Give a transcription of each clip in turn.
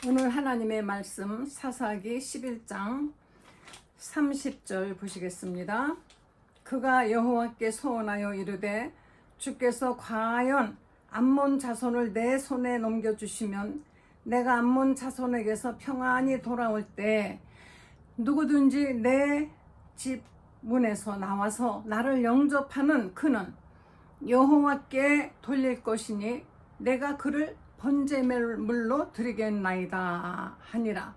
오늘 하나님의 말씀 사사기 11장 30절 보시겠습니다. 그가 여호와께 소원하여 이르되 주께서 과연 암몬 자손을 내 손에 넘겨주시면 내가 암몬 자손에게서 평안히 돌아올 때 누구든지 내 집 문에서 나와서 나를 영접하는 그는 여호와께 돌릴 것이니 내가 그를 번제물로 드리겠나이다 하니라.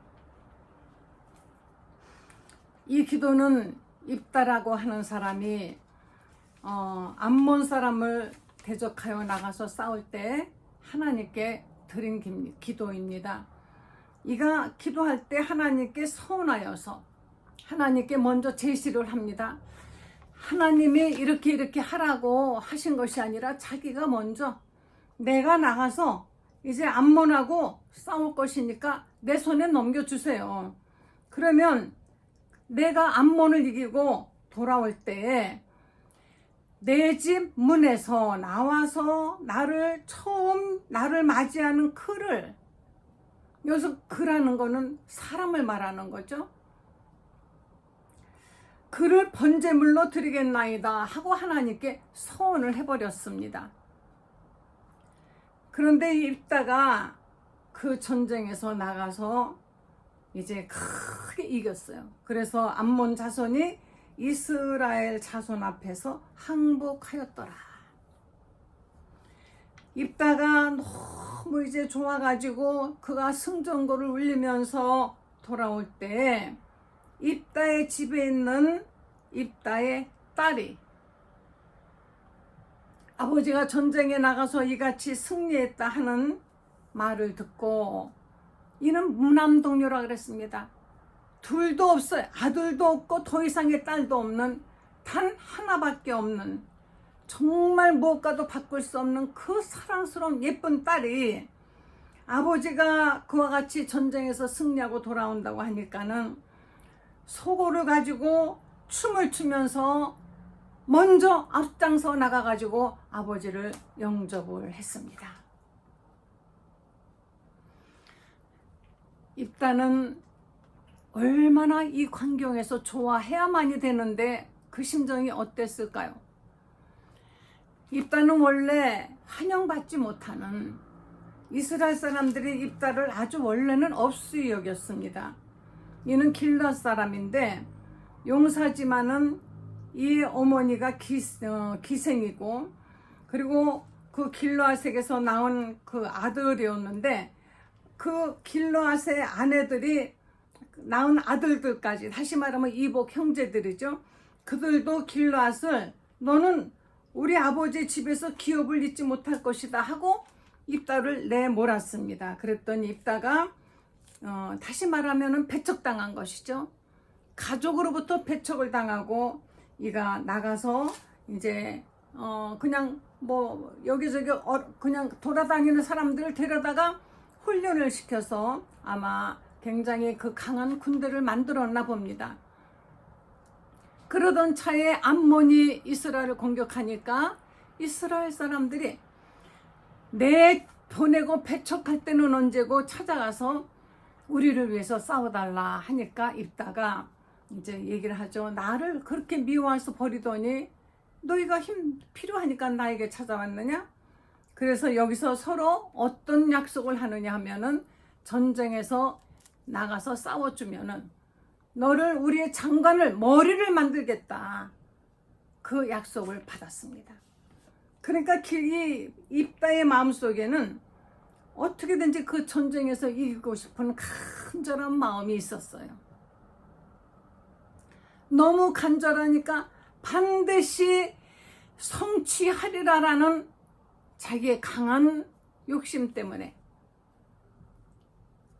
이 기도는 입다라고 하는 사람이 암몬 사람을 대적하여 나가서 싸울 때 하나님께 드린 기도입니다. 이가 기도할 때 하나님께 서운하여서 하나님께 먼저 제시를 합니다. 하나님이 이렇게 하라고 하신 것이 아니라 자기가 먼저 내가 나가서 이제 암몬하고 싸울 것이니까 내 손에 넘겨주세요. 그러면 내가 암몬을 이기고 돌아올 때 내 집 문에서 나와서 나를 맞이하는 그를, 여기서 그라는 거는 사람을 말하는 거죠. 그를 번제물로 드리겠나이다 하고 하나님께 서원을 해버렸습니다. 그런데 입다가 그 전쟁에서 나가서 이제 크게 이겼어요. 그래서 암몬 자손이 이스라엘 자손 앞에서 항복하였더라. 입다가 너무 이제 좋아가지고 그가 승전거를 울리면서 돌아올 때 입다의 집에 있는 입다의 딸이 아버지가 전쟁에 나가서 이같이 승리했다 하는 말을 듣고, 이는 무남동녀라 그랬습니다. 둘도 없어요. 아들도 없고 더 이상의 딸도 없는, 단 하나밖에 없는, 정말 무엇과도 바꿀 수 없는 그 사랑스러운 예쁜 딸이 아버지가 그와 같이 전쟁에서 승리하고 돌아온다고 하니까는 소고를 가지고 춤을 추면서 먼저 앞장서 나가가지고 아버지를 영접을 했습니다. 입다는 얼마나 이 광경에서 좋아해야만이 되는데 그 심정이 어땠을까요? 입다는 원래 환영받지 못하는, 이스라엘 사람들이 입다를 아주 원래는 업수히 여겼습니다. 이는 길앗 사람인데 용사지만은 이 어머니가 기생이고, 그리고 그 길앗에게서 나온 그 아들이었는데 그 길앗의 아내들이 낳은 아들들까지, 다시 말하면 이복 형제들이죠. 그들도 길앗을 너는 우리 아버지 집에서 기업을 잊지 못할 것이다 하고 입다를 내몰았습니다. 그랬더니 입다가 다시 말하면 배척당한 것이죠. 가족으로부터 배척을 당하고 이가 나가서 이제 그냥 뭐 여기저기 그냥 돌아다니는 사람들을 데려다가 훈련을 시켜서 아마 굉장히 그 강한 군대를 만들었나 봅니다. 그러던 차에 암몬이 이스라엘을 공격하니까 이스라엘 사람들이 내 보내고 배척할 때는 언제고 찾아가서 우리를 위해서 싸워달라 하니까 입다가 이제 얘기를 하죠. 나를 그렇게 미워해서 버리더니 너희가 힘 필요하니까 나에게 찾아왔느냐? 그래서 여기서 서로 어떤 약속을 하느냐 하면은 전쟁에서 나가서 싸워주면은 너를, 우리의 장관을, 머리를 만들겠다, 그 약속을 받았습니다. 그러니까 이 입다의 마음속에는 어떻게든지 그 전쟁에서 이기고 싶은 간절한 마음이 있었어요. 너무 간절하니까 반드시 성취하리라라는 자기의 강한 욕심 때문에,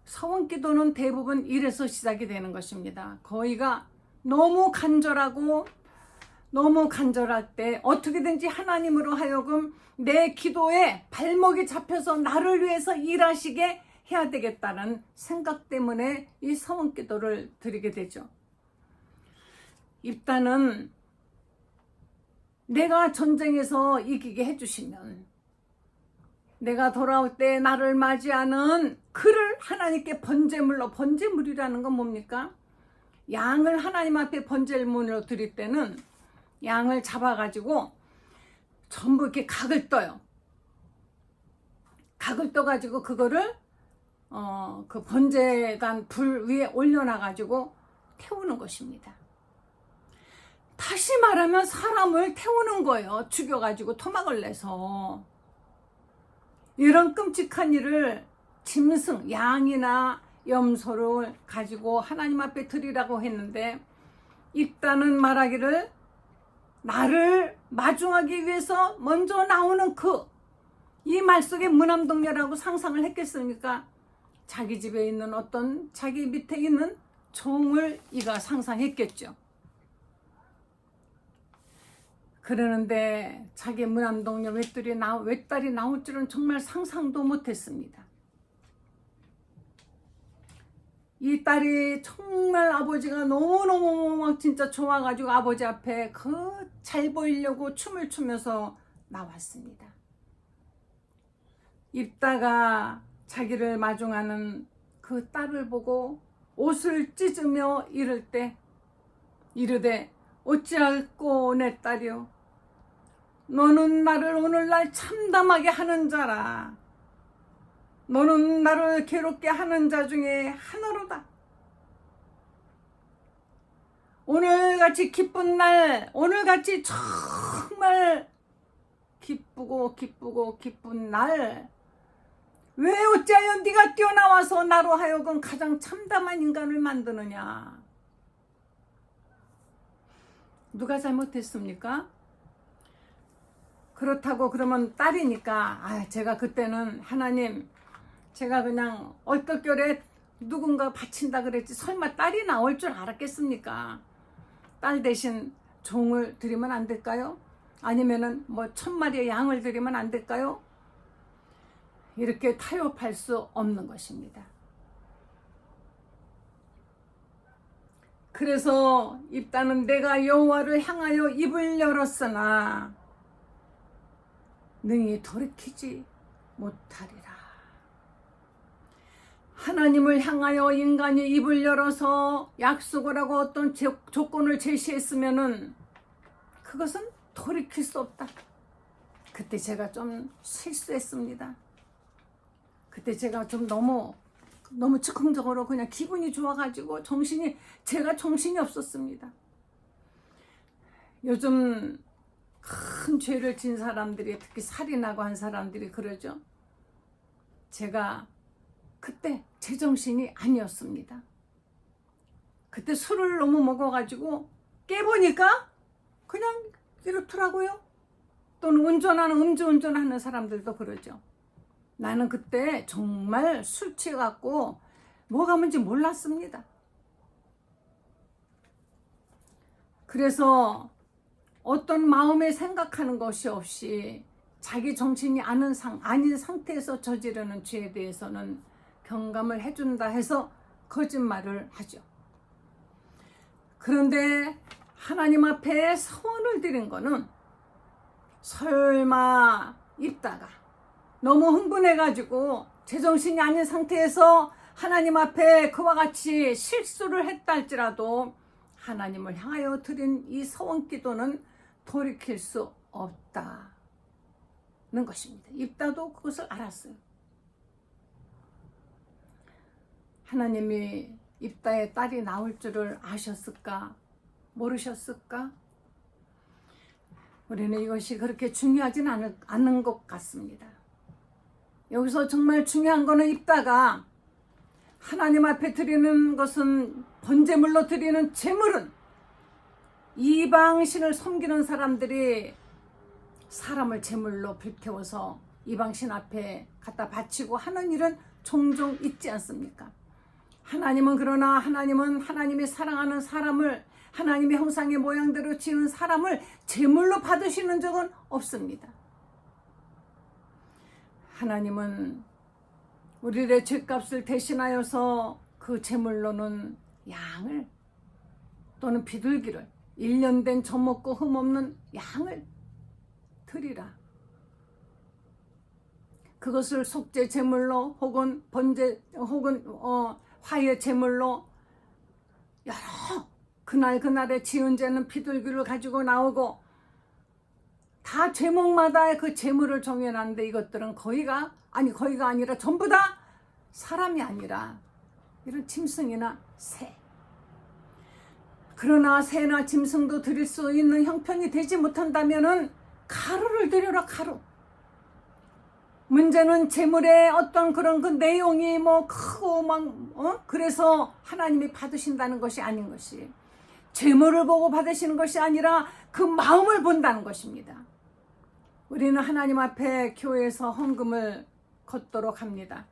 서원기도는 대부분 이래서 시작이 되는 것입니다. 거의가 너무 간절하고 너무 간절할 때 어떻게든지 하나님으로 하여금 내 기도에 발목이 잡혀서 나를 위해서 일하시게 해야 되겠다는 생각 때문에 이 서원기도를 드리게 되죠. 입다는 내가 전쟁에서 이기게 해주시면 내가 돌아올 때 나를 맞이하는 그를 하나님께 번제물로, 번제물이라는 건 뭡니까? 양을 하나님 앞에 번제물로 드릴 때는 양을 잡아가지고 전부 이렇게 각을 떠요. 각을 떠가지고 그거를 그 번제단 불 위에 올려놔가지고 태우는 것입니다. 다시 말하면 사람을 태우는 거예요. 죽여가지고 토막을 내서. 이런 끔찍한 일을 짐승, 양이나 염소를 가지고 하나님 앞에 드리라고 했는데 입다는 말하기를 나를 마중하기 위해서 먼저 나오는 이 말 속에 무남동녀라고 상상을 했겠습니까? 자기 집에 있는 어떤 자기 밑에 있는 종을 이가 상상했겠죠. 그러는데 자기 무남동녀 외딸이 나올 줄은 정말 상상도 못했습니다. 이 딸이 정말 아버지가 너무너무 막 진짜 좋아가지고 아버지 앞에 잘 보이려고 춤을 추면서 나왔습니다. 입다가 자기를 마중하는 그 딸을 보고 옷을 찢으며 이르되 어찌할꼬 내 딸이여, 너는 나를 오늘날 참담하게 하는 자라. 너는 나를 괴롭게 하는 자 중에 하나로다. 오늘같이 기쁜 날, 오늘같이 정말 기쁘고 기쁜 날, 왜 어찌하여 네가 뛰어나와서 나로 하여금 가장 참담한 인간을 만드느냐. 누가 잘못했습니까? 그렇다고 그러면 딸이니까 제가 그때는 하나님, 제가 그냥 얼떨결에 누군가 바친다 그랬지 설마 딸이 나올 줄 알았겠습니까? 딸 대신 종을 드리면 안 될까요? 아니면은 1000마리의 양을 드리면 안 될까요? 이렇게 타협할 수 없는 것입니다. 그래서 입다는 내가 여호와를 향하여 입을 열었으나 능히 돌이키지 못하리라. 하나님을 향하여 인간이 입을 열어서 약속을 하고 어떤 조건을 제시했으면은 그것은 돌이킬 수 없다. 그때 제가 좀 실수했습니다. 그때 제가 좀 너무 즉흥적으로 그냥 기분이 좋아가지고 제가 정신이 없었습니다. 요즘 큰 죄를 진 사람들이, 특히 살인하고 한 사람들이 그러죠. 제가 그때 제정신이 아니었습니다. 그때 술을 너무 먹어가지고 깨보니까 그냥 이렇더라고요. 또는 음주운전하는 사람들도 그러죠. 나는 그때 정말 술 취해갖고 뭐가 뭔지 몰랐습니다. 그래서 어떤 마음에 생각하는 것이 없이 자기 정신이 아닌 상태에서 저지르는 죄에 대해서는 경감을 해준다 해서 거짓말을 하죠. 그런데 하나님 앞에 서원을 드린 거는 설마 입다가 너무 흥분해가지고 제정신이 아닌 상태에서 하나님 앞에 그와 같이 실수를 했다 할지라도 하나님을 향하여 드린 이 서원 기도는 돌이킬 수 없다는 것입니다. 입다도 그것을 알았어요. 하나님이 입다의 딸이 나올 줄을 아셨을까? 모르셨을까? 우리는 이것이 그렇게 중요하진 않은 것 같습니다. 여기서 정말 중요한 거는 입다가 하나님 앞에 드리는 것은 번제물로 드리는 제물은 이방신을 섬기는 사람들이 사람을 제물로 불태워서 이방신 앞에 갖다 바치고 하는 일은 종종 있지 않습니까? 그러나 하나님은 하나님이 사랑하는 사람을, 하나님의 형상의 모양대로 지은 사람을 제물로 받으시는 적은 없습니다. 하나님은 우리의 죄값을 대신하여서 그 제물로는 양을 또는 비둘기를, 1년 된 젖먹고 흠없는 양을 드리라. 그것을 속죄 제물로 혹은 번제 혹은 화해 제물로 여러 그날에 지은 죄는 피들기를 가지고 나오고 다 제목마다 그 제물을 정해놨는데 이것들은 거의가 아니라 전부 다 사람이 아니라 이런 짐승이나 새. 그러나 새나 짐승도 드릴 수 있는 형편이 되지 못한다면은 가루를 드려라, 가루. 문제는 제물의 어떤 그런 그 내용이 뭐 크고 그래서 하나님이 받으신다는 것이 아닌 것이, 제물을 보고 받으시는 것이 아니라 그 마음을 본다는 것입니다. 우리는 하나님 앞에 교회에서 헌금을 걷도록 합니다.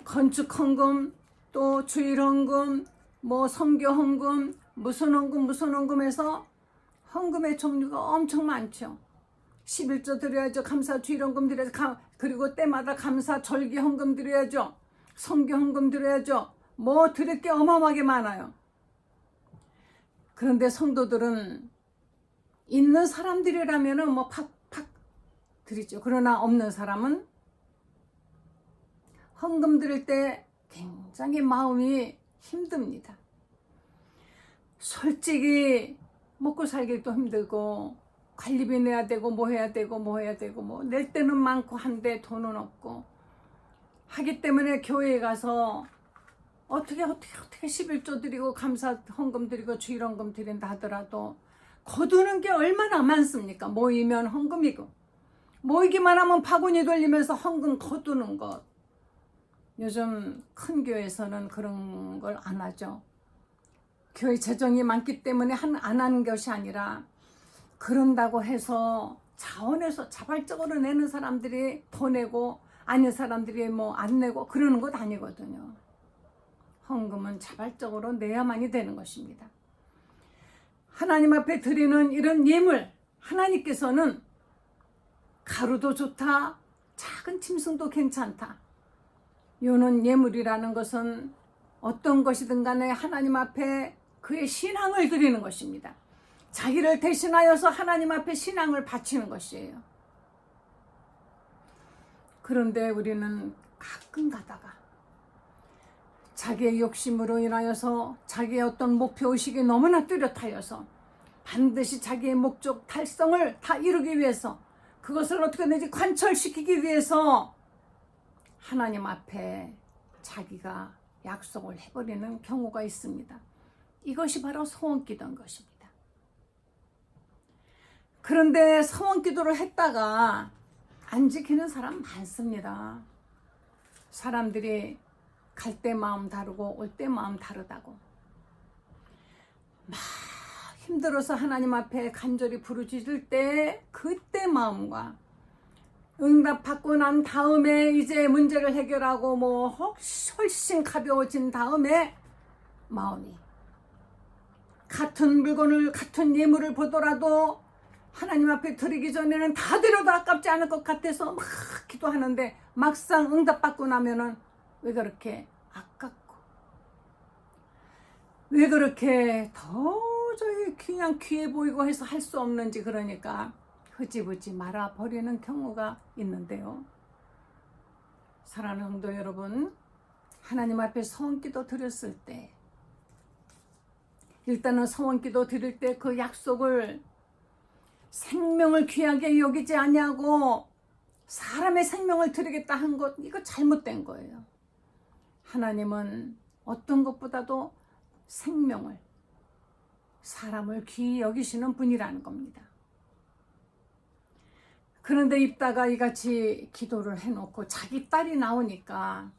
건축 헌금, 또 주일 헌금, 뭐 선교 헌금, 무슨 헌금해서 헌금의 종류가 엄청 많죠. 11조 드려야죠. 감사 주일 헌금 드려야죠. 그리고 때마다 감사 절기 헌금 드려야죠. 선교 헌금 드려야죠. 뭐 드릴 게 어마어마하게 많아요. 그런데 성도들은 있는 사람들이라면은 뭐 팍팍 드리죠. 그러나 없는 사람은 헌금 드릴 때 굉장히 마음이 힘듭니다. 솔직히 먹고 살기도 힘들고 관리비 내야 되고 뭐 해야 되고 뭐 낼 때는 많고 한데 돈은 없고 하기 때문에 교회에 가서 어떻게 11조 드리고 감사 헌금 드리고 주일 헌금 드린다 하더라도 거두는 게 얼마나 많습니까? 모이면 헌금이고 모이기만 하면 바구니 돌리면서 헌금 거두는 것. 요즘 큰 교회에서는 그런 걸 안 하죠. 교회 재정이 많기 때문에 안 하는 것이 아니라 그런다고 해서 자원에서 자발적으로 내는 사람들이 더 내고 아닌 사람들이 뭐 안 내고 그러는 것 아니거든요. 헌금은 자발적으로 내야만이 되는 것입니다. 하나님 앞에 드리는 이런 예물, 하나님께서는 가루도 좋다, 작은 짐승도 괜찮다. 요는 예물이라는 것은 어떤 것이든 간에 하나님 앞에 그의 신앙을 드리는 것입니다. 자기를 대신하여서 하나님 앞에 신앙을 바치는 것이에요. 그런데 우리는 가끔 가다가 자기의 욕심으로 인하여서 자기의 어떤 목표의식이 너무나 뚜렷하여서 반드시 자기의 목적 달성을 다 이루기 위해서 그것을 어떻게든지 관철시키기 위해서 하나님 앞에 자기가 약속을 해버리는 경우가 있습니다. 이것이 바로 소원기도인 것입니다. 그런데 소원기도를 했다가 안 지키는 사람 많습니다. 사람들이 갈 때 마음 다르고 올 때 마음 다르다고 막 힘들어서 하나님 앞에 간절히 부르짖을 때 그때 마음과 응답받고 난 다음에 이제 문제를 해결하고 뭐 훨씬 가벼워진 다음에 마음이 같은 물건을 같은 예물을 보더라도 하나님 앞에 드리기 전에는 다 드려도 아깝지 않을 것 같아서 막 기도하는데 막상 응답받고 나면은 왜 그렇게 아깝고 왜 그렇게 도저히 그냥 귀해 보이고 해서 할 수 없는지 그러니까 흐지부지 말아버리는 경우가 있는데요. 사랑하는 성도 여러분, 하나님 앞에 소원기도 드렸을 때 일단은 소원기도 드릴 때 그 약속을 생명을 귀하게 여기지 아니하고 사람의 생명을 드리겠다 한 것, 이거 잘못된 거예요. 하나님은 어떤 것보다도 생명을, 사람을 귀히 여기시는 분이라는 겁니다. 그런데 입다가 이같이 기도를 해놓고 자기 딸이 나오니까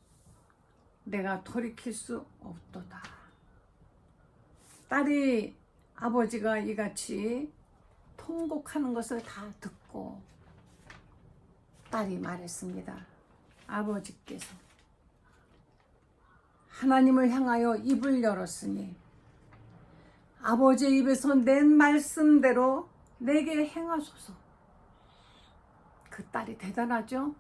내가 돌이킬 수 없도다. 딸이 아버지가 이같이 통곡하는 것을 다 듣고 딸이 말했습니다. 아버지께서 하나님을 향하여 입을 열었으니 아버지의 입에서 낸 말씀대로 내게 행하소서. 그 딸이 대단하죠?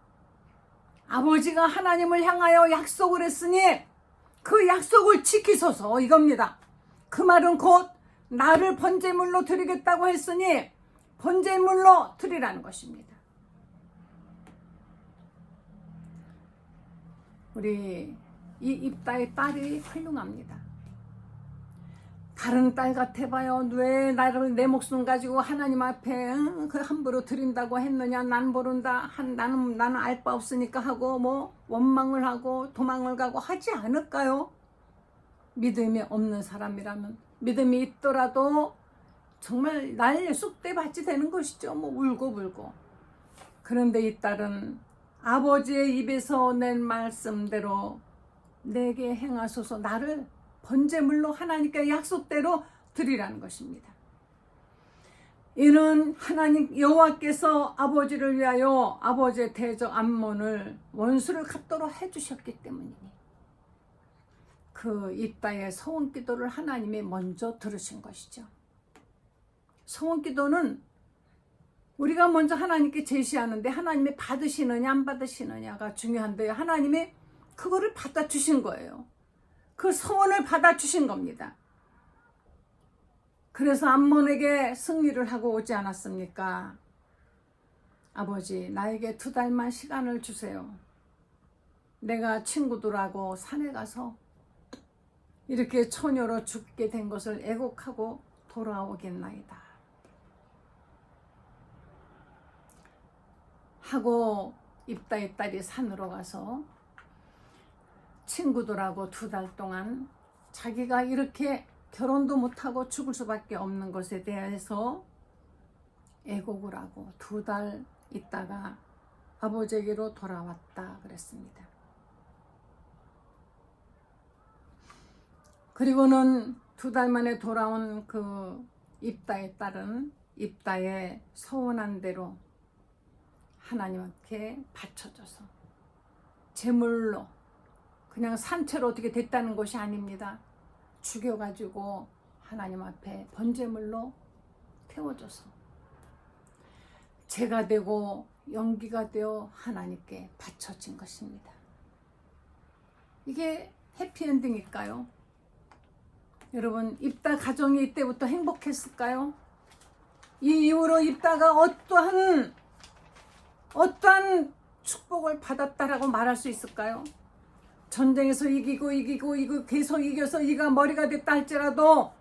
아버지가 하나님을 향하여 약속을 했으니 그 약속을 지키소서 이겁니다. 그 말은 곧 나를 번제물로 드리겠다고 했으니 번제물로 드리라는 것입니다. 우리 이 입다의 딸이 훌륭합니다. 다른 딸 같아봐요. 왜 나를 내 목숨 가지고 하나님 앞에 그 함부로 드린다고 했느냐. 난 모른다. 나는 알 바 없으니까 하고 뭐 원망을 하고 도망을 가고 하지 않을까요? 믿음이 없는 사람이라면, 믿음이 있더라도 정말 날 쑥대밭이 되는 것이죠. 뭐 울고불고. 그런데 이 딸은 아버지의 입에서 낸 말씀대로 내게 행하소서, 나를 번제물로 하나님께 약속대로 드리라는 것입니다. 이는 하나님 여호와께서 아버지를 위하여 아버지의 대적 암몬을 원수를 갚도록 해주셨기 때문이니 그 입다의 서원 기도를 하나님이 먼저 들으신 것이죠. 서원 기도는 우리가 먼저 하나님께 제시하는데 하나님이 받으시느냐 안 받으시느냐가 중요한데요. 하나님이 그거를 받아주신 거예요. 그 서원을 받아주신 겁니다. 그래서 암몬에게 승리를 하고 오지 않았습니까? 아버지, 나에게 2달만 시간을 주세요. 내가 친구들하고 산에 가서 이렇게 처녀로 죽게 된 것을 애곡하고 돌아오겠나이다 하고 입다의 딸이 산으로 가서 친구들하고 2달 동안 자기가 이렇게 결혼도 못하고 죽을 수밖에 없는 것에 대해서 애곡을 하고 2달 있다가 아버지에게로 돌아왔다 그랬습니다. 그리고는 2달 만에 돌아온 그 입다의 딸은 입다의 서원한 대로 하나님께 바쳐줘서 제물로, 그냥 산채로 어떻게 됐다는 것이 아닙니다. 죽여가지고 하나님 앞에 번제물로 태워줘서 제가 되고 연기가 되어 하나님께 바쳐진 것입니다. 이게 해피엔딩일까요? 여러분, 입다 가정이 이때부터 행복했을까요? 이 이후로 입다가 어떠한 축복을 받았다라고 말할 수 있을까요? 전쟁에서 이기고 계속 이겨서 이가 머리가 됐다 할지라도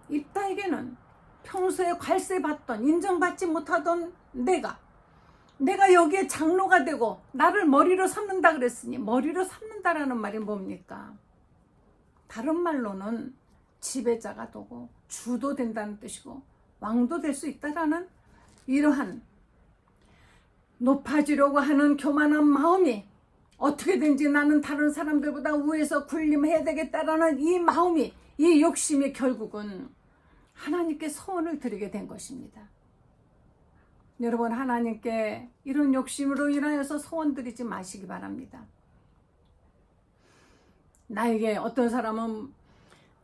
입다에게는 평소에 관세 받던, 인정받지 못하던 내가 여기에 장로가 되고 나를 머리로 삼는다 그랬으니, 머리로 삼는다라는 말이 뭡니까? 다른 말로는 지배자가 되고 주도 된다는 뜻이고 왕도 될 수 있다라는 이러한 높아지려고 하는 교만한 마음이, 어떻게든지 나는 다른 사람들보다 위에서 군림해야 되겠다라는 이 마음이, 이 욕심이 결국은 하나님께 소원을 드리게 된 것입니다. 여러분, 하나님께 이런 욕심으로 인하여서 소원 드리지 마시기 바랍니다. 나에게 어떤 사람은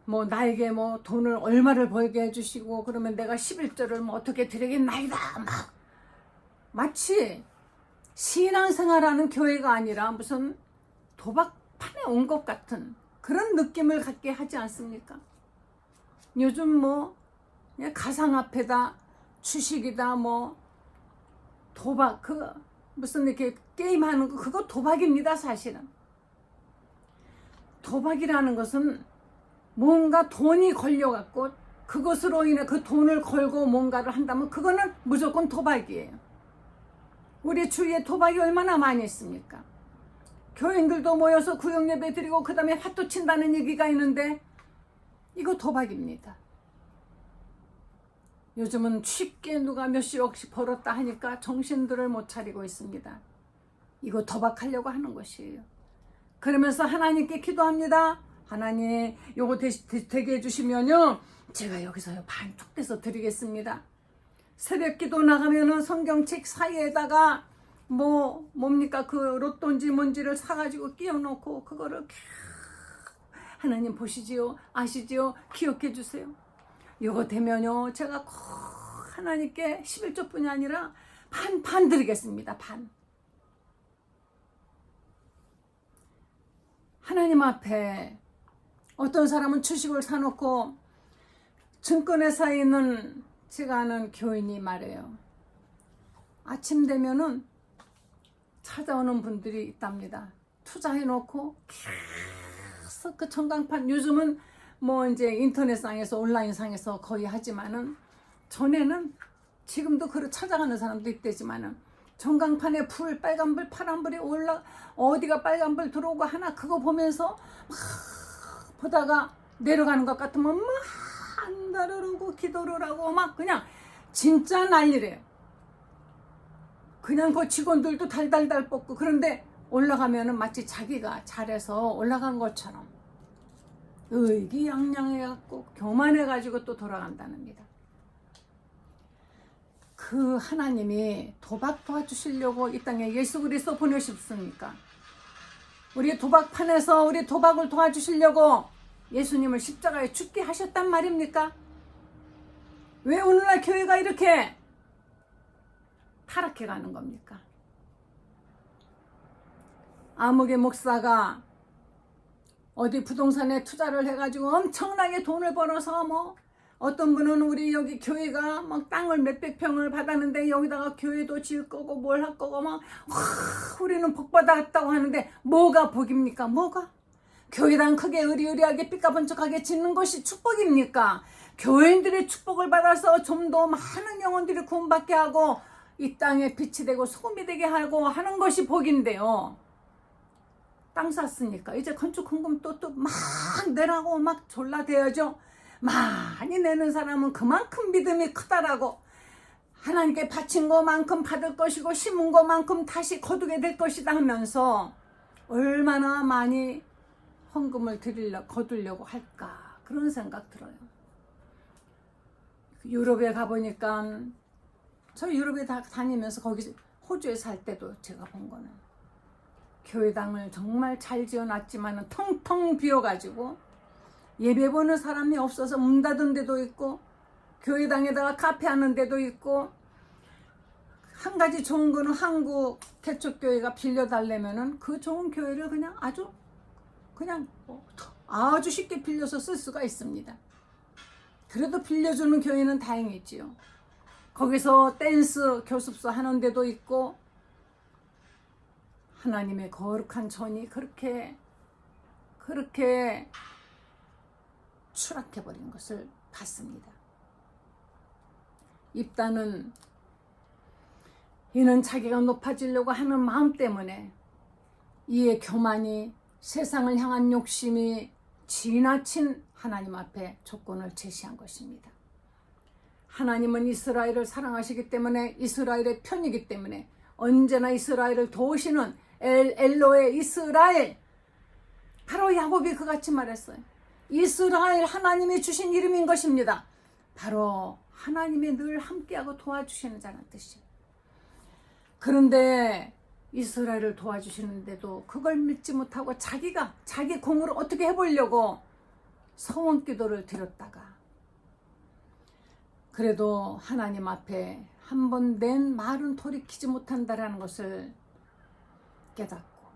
나에게 돈을 얼마를 벌게 해주시고 그러면 내가 11조를 어떻게 드리겠나이다, 마치 신앙생활하는 교회가 아니라 무슨 도박판에 온 것 같은 그런 느낌을 갖게 하지 않습니까? 요즘 가상화폐다, 주식이다, 도박, 무슨 이렇게 게임하는 거, 그거 도박입니다. 사실은 도박이라는 것은 뭔가 돈이 걸려갖고 그것으로 인해 그 돈을 걸고 뭔가를 한다면 그거는 무조건 도박이에요. 우리 주위에 도박이 얼마나 많이 있습니까? 교인들도 모여서 구역예배 드리고 그 다음에 화투 친다는 얘기가 있는데 이거 도박입니다. 요즘은 쉽게 누가 몇십억씩 벌었다 하니까 정신들을 못 차리고 있습니다. 이거 도박하려고 하는 것이에요. 그러면서 하나님께 기도합니다. 하나님, 요거 되게 해주시면요, 제가 여기서 반쪽 떼서 드리겠습니다. 새벽 기도 나가면은 성경책 사이에다가 뭡니까? 그 로또인지 뭔지를 사가지고 끼워놓고 그거를 하나님 보시지요, 아시지요, 기억해 주세요. 요거 되면요, 제가 꼭 하나님께 11조뿐이 아니라 반 드리겠습니다. 반. 하나님 앞에 어떤 사람은 주식을 사놓고 증권회사에 있는 제가 아는 교인이 말해요. 아침 되면은 찾아오는 분들이 있답니다. 투자해놓고 계속 그 전광판, 요즘은 뭐 이제 인터넷상에서 온라인상에서 거의 하지만은, 전에는 지금도 그걸 찾아가는 사람도 있대지만은, 전광판에 불, 빨간불, 파란불이 어디가 빨간불 들어오고 하나, 그거 보면서 막 보다가 내려가는 것 같으면 막 한달을 오고 기도를 하고 막 그냥 진짜 난리래요. 그냥 그 직원들도 달달달 뻗고, 그런데 올라가면은 마치 자기가 잘해서 올라간 것처럼 의기양양해갖고 교만해가지고 또 돌아간다는니다. 그 하나님이 도박 도와주시려고 이 땅에 예수 그리스도 보내셨습니까? 우리 도박판에서 우리 도박을 도와주시려고 예수님을 십자가에 죽게 하셨단 말입니까? 왜 오늘날 교회가 이렇게 타락해 가는 겁니까? 아무개 목사가 어디 부동산에 투자를 해가지고 엄청나게 돈을 벌어서, 뭐 어떤 분은 우리 여기 교회가 막 땅을 몇백 평을 받았는데 여기다가 교회도 지을 거고 뭘 할 거고 막 우리는 복 받았다고 하는데, 뭐가 복입니까? 뭐가? 교회당 크게 의리의리하게 삐까번쩍하게 짓는 것이 축복입니까? 교인들의 축복을 받아서 좀 더 많은 영혼들이 구원받게 하고 이 땅에 빛이 되고 소금이 되게 하고 하는 것이 복인데요. 땅 샀으니까 이제 건축 헌금 또 막 내라고 막 졸라대야죠. 많이 내는 사람은 그만큼 믿음이 크다라고, 하나님께 바친 것만큼 받을 것이고 심은 것만큼 다시 거두게 될 것이다 하면서 얼마나 많이 헌금을 거두려고 할까, 그런 생각 들어요. 유럽에 가보니까, 저 유럽에 다니면서 거기 호주에 살 때도 제가 본 거는 교회당을 정말 잘 지어놨지만 텅텅 비어가지고 예배 보는 사람이 없어서 문 닫은 데도 있고, 교회당에다가 카페 하는 데도 있고, 한 가지 좋은 거는 한국 개척교회가 빌려달래면은 그 좋은 교회를 그냥 아주 쉽게 빌려서 쓸 수가 있습니다. 그래도 빌려주는 교회는 다행이지요. 거기서 댄스 교습소 하는 데도 있고, 하나님의 거룩한 전이 그렇게 추락해버린 것을 봤습니다. 입다는 이는 자기가 높아지려고 하는 마음 때문에, 이의 교만이, 세상을 향한 욕심이 지나친 하나님 앞에 조건을 제시한 것입니다. 하나님은 이스라엘을 사랑하시기 때문에, 이스라엘의 편이기 때문에 언제나 이스라엘을 도우시는 엘로의 이스라엘, 바로 야곱이 그같이 말했어요. 이스라엘, 하나님이 주신 이름인 것입니다. 바로 하나님이 늘 함께하고 도와주시는 자라는 뜻이에요. 그런데 이스라엘을 도와주시는데도 그걸 믿지 못하고 자기 공으로 어떻게 해보려고 서원 기도를 드렸다가, 그래도 하나님 앞에 한 번 낸 말은 돌이키지 못한다라는 것을 깨닫고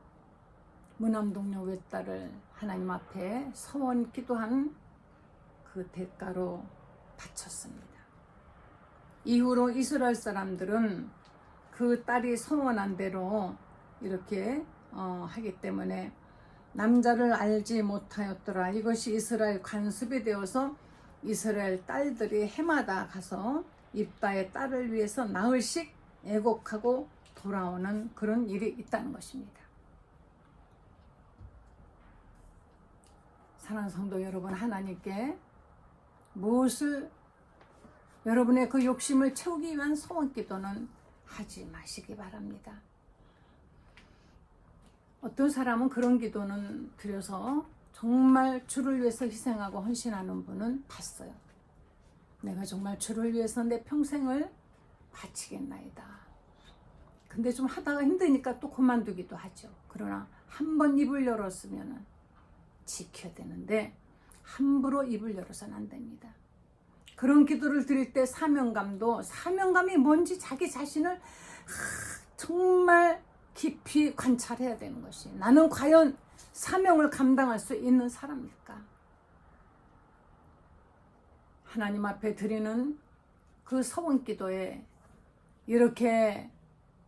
무남동녀 외딸을 하나님 앞에 서원 기도한 그 대가로 바쳤습니다. 이후로 이스라엘 사람들은 그 딸이 서원한 대로 이렇게 하기 때문에 남자를 알지 못하였더라. 이것이 이스라엘 관습이 되어서 이스라엘 딸들이 해마다 가서 입다의 딸을 위해서 나흘씩 애곡하고 돌아오는 그런 일이 있다는 것입니다. 사랑하는 성도 여러분, 하나님께 무엇을, 여러분의 그 욕심을 채우기 위한 소원 기도는 하지 마시기 바랍니다. 어떤 사람은 그런 기도는 드려서 정말 주를 위해서 희생하고 헌신하는 분은 봤어요. 내가 정말 주를 위해서 내 평생을 바치겠나이다. 근데 좀 하다가 힘드니까 또 그만두기도 하죠. 그러나 한 번 입을 열었으면 지켜야 되는데 함부로 입을 열어서는 안 됩니다. 그런 기도를 드릴 때 사명감이 뭔지 자기 자신을 정말 깊이 관찰해야 되는 것이, 나는 과연 사명을 감당할 수 있는 사람일까? 하나님 앞에 드리는 그 서원 기도에 이렇게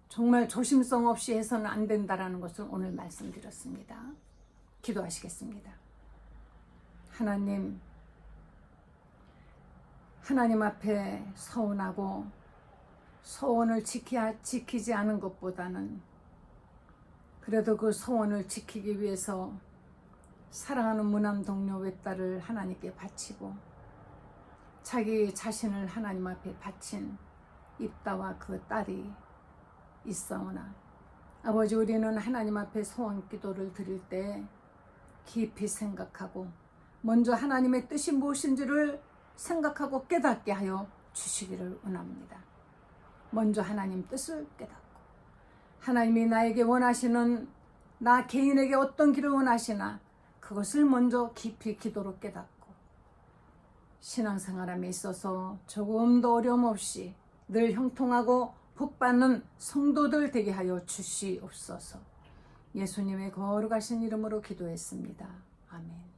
정말 조심성 없이 해서는 안 된다라는 것을 오늘 말씀드렸습니다. 기도하시겠습니다. 하나님 앞에 서운하고 소원을 지키지 않은 것보다는 그래도 그 소원을 지키기 위해서 사랑하는 무남 동료 외딸을 하나님께 바치고 자기 자신을 하나님 앞에 바친 입다와 그 딸이 있사오나 아버지, 우리는 하나님 앞에 소원 기도를 드릴 때 깊이 생각하고 먼저 하나님의 뜻이 무엇인지를 생각하고 깨닫게 하여 주시기를 원합니다. 먼저 하나님 뜻을 깨닫고 하나님이 나에게 원하시는, 나 개인에게 어떤 길을 원하시나 그것을 먼저 깊이 기도로 깨닫고 신앙생활함에 있어서 조금도 어려움 없이 늘 형통하고 복받는 성도들 되게 하여 주시옵소서. 예수님의 거룩하신 이름으로 기도했습니다. 아멘.